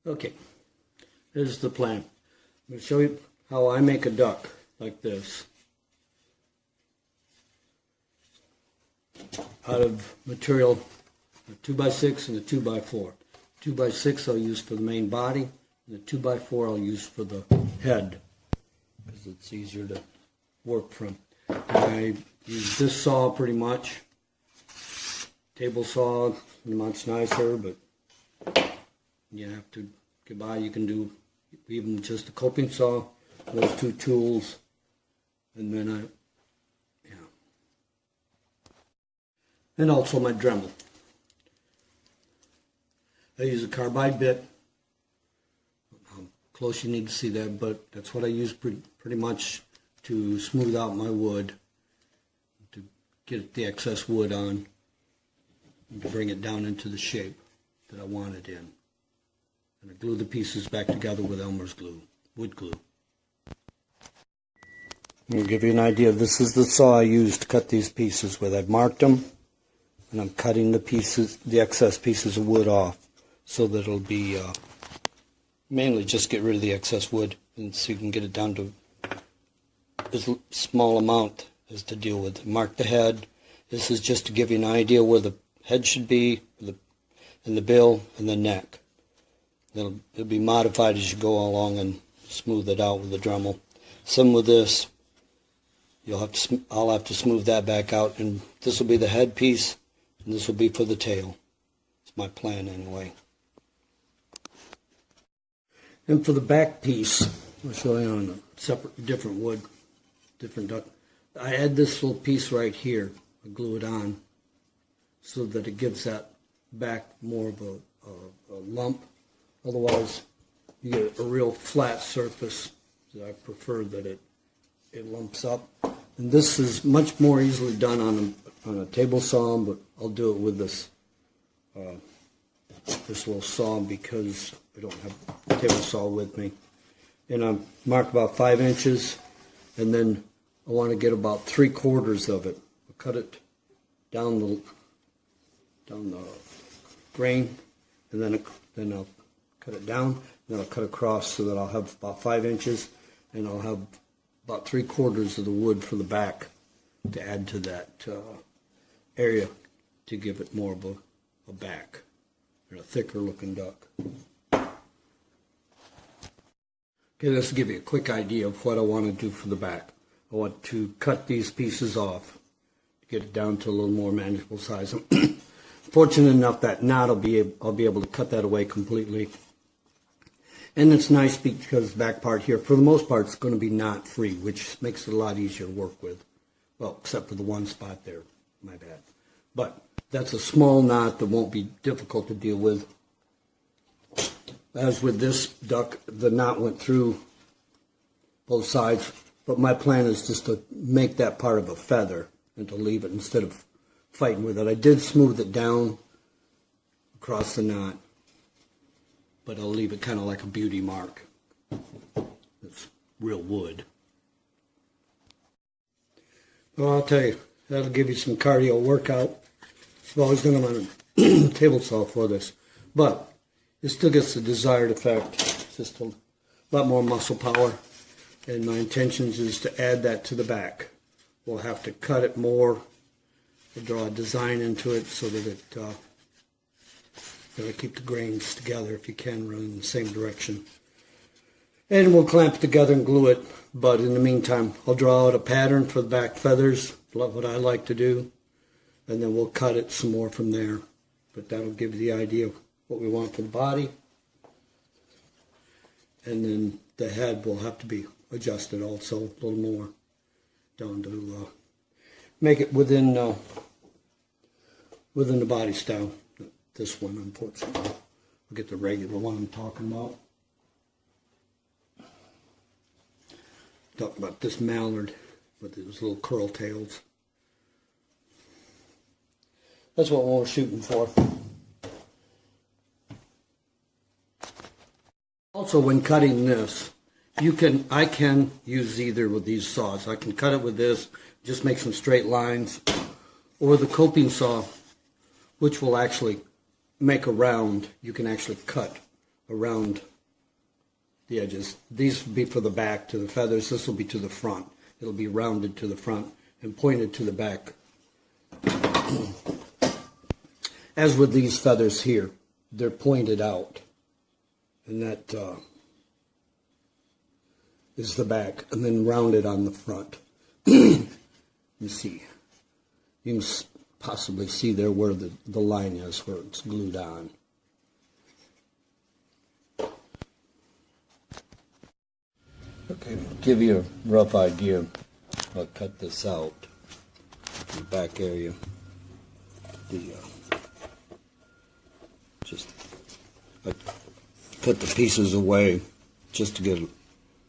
Okay, here's the plan. I'm going to show you how I make a duck like this out of material, a 2x6 and a 2x4. 2x6 I'll use for the main body, and the 2x4 I'll use for the head because it's easier to work from. I use this saw pretty much. Table saw, much nicer, but you have to get by. You can do even just a coping saw, those two tools, and then and also my Dremel. I use a carbide bit. How close you need to see that, but that's what I use pretty much to smooth out my wood, to get the excess wood on, and to bring it down into the shape that I want it in. And I glue the pieces back together with Elmer's glue, wood glue. I'm going to give you an idea. This is the saw I used to cut these pieces with. I've marked them, and I'm cutting the pieces, the excess pieces of wood off, so that it'll be mainly just get rid of the excess wood, and so you can get it down to as small amount as to deal with. Mark the head. This is just to give you an idea where the head should be, and the bill, and the neck. It'll be modified as you go along and smooth it out with the Dremel. Some with this, I'll have to smooth that back out, and this will be the head piece, and this will be for the tail. It's my plan anyway. And for the back piece, I'll show you on a different wood, different duck. I add this little piece right here. I glue it on so that it gives that back more of a lump. Otherwise, you get a real flat surface. I prefer that it lumps up. And this is much more easily done on a table saw, but I'll do it with this little saw because I don't have a table saw with me. And I mark about 5 inches, and then I want to get about 3/4 of it. I'll cut it down the grain, and then I'll cut it down, then I'll cut across so that I'll have about 5 inches, and I'll have about 3/4 of the wood for the back to add to that area to give it more of a back and a thicker looking duck. Okay, this will give you a quick idea of what I want to do for the back. I want to cut these pieces off to get it down to a little more manageable size. I'm fortunate enough that knot I'll be able to cut that away completely. And it's nice because the back part here, for the most part, it's going to be knot free, which makes it a lot easier to work with. Well, except for the one spot there, my bad. But that's a small knot that won't be difficult to deal with. As with this duck, the knot went through both sides, but my plan is just to make that part of a feather and to leave it instead of fighting with it. I did smooth it down across the knot, but I'll leave it kind of like a beauty mark. It's real wood. Well, I'll tell you, that'll give you some cardio workout. I've always done them on a table saw for this, but it still gets the desired effect. It's just a lot more muscle power, and my intentions is to add that to the back. We'll have to cut it more, we'll draw a design into it so that it keep the grains together if you can, run in the same direction. And we'll clamp it together and glue it, but in the meantime, I'll draw out a pattern for the back feathers, what I like to do, and then we'll cut it some more from there. But that'll give you the idea of what we want for the body. And then the head will have to be adjusted also a little more down to make it within the body style. This one, unfortunately. I'll get the regular one I'm talking about. Talk about this mallard with those little curl tails. That's what we're shooting for. Also, when cutting this, I can use either with these saws. I can cut it with this, just make some straight lines, or the coping saw, which will actually make a round. You can actually cut around the edges. These will be for the back to the feathers. This will be to the front. It'll be rounded to the front and pointed to the back. As with these feathers here, they're pointed out. And that is the back, and then rounded on the front. You see. You can possibly see there where the line is, where it's glued on. Okay, give you a rough idea. I'll cut this out. The back area. I cut the pieces away just to get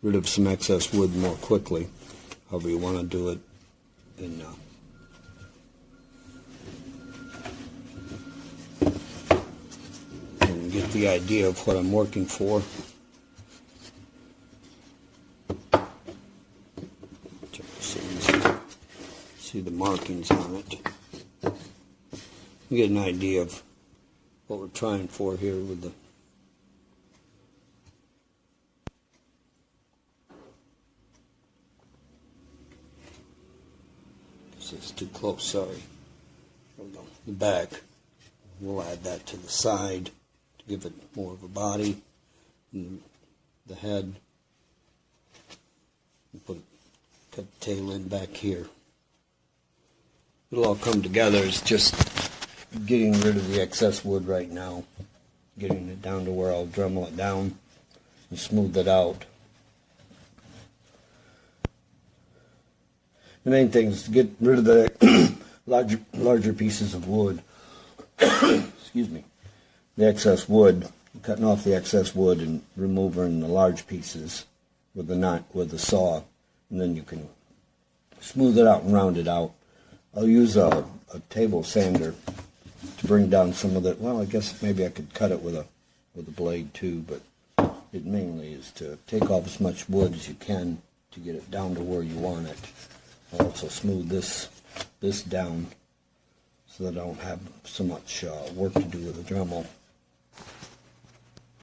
rid of some excess wood more quickly. However you want to do it. And get the idea of what I'm working for. See the markings on it. You get an idea of what we're trying for here with the it's too close, sorry. There we go. The back. We'll add that to the side to give it more of a body. And the head. Cut the tail end back here. It'll all come together. It's just getting rid of the excess wood right now. Getting it down to where I'll Dremel it down and smooth it out. The main thing is to get rid of the larger pieces of wood. Excuse me. The excess wood. Cutting off the excess wood and removing the large pieces with the saw, and then you can smooth it out and round it out. I'll use a table sander to bring down some of the. Well, I guess maybe I could cut it with a blade too, but it mainly is to take off as much wood as you can to get it down to where you want it. I'll also smooth this down so that I don't have so much work to do with the Dremel.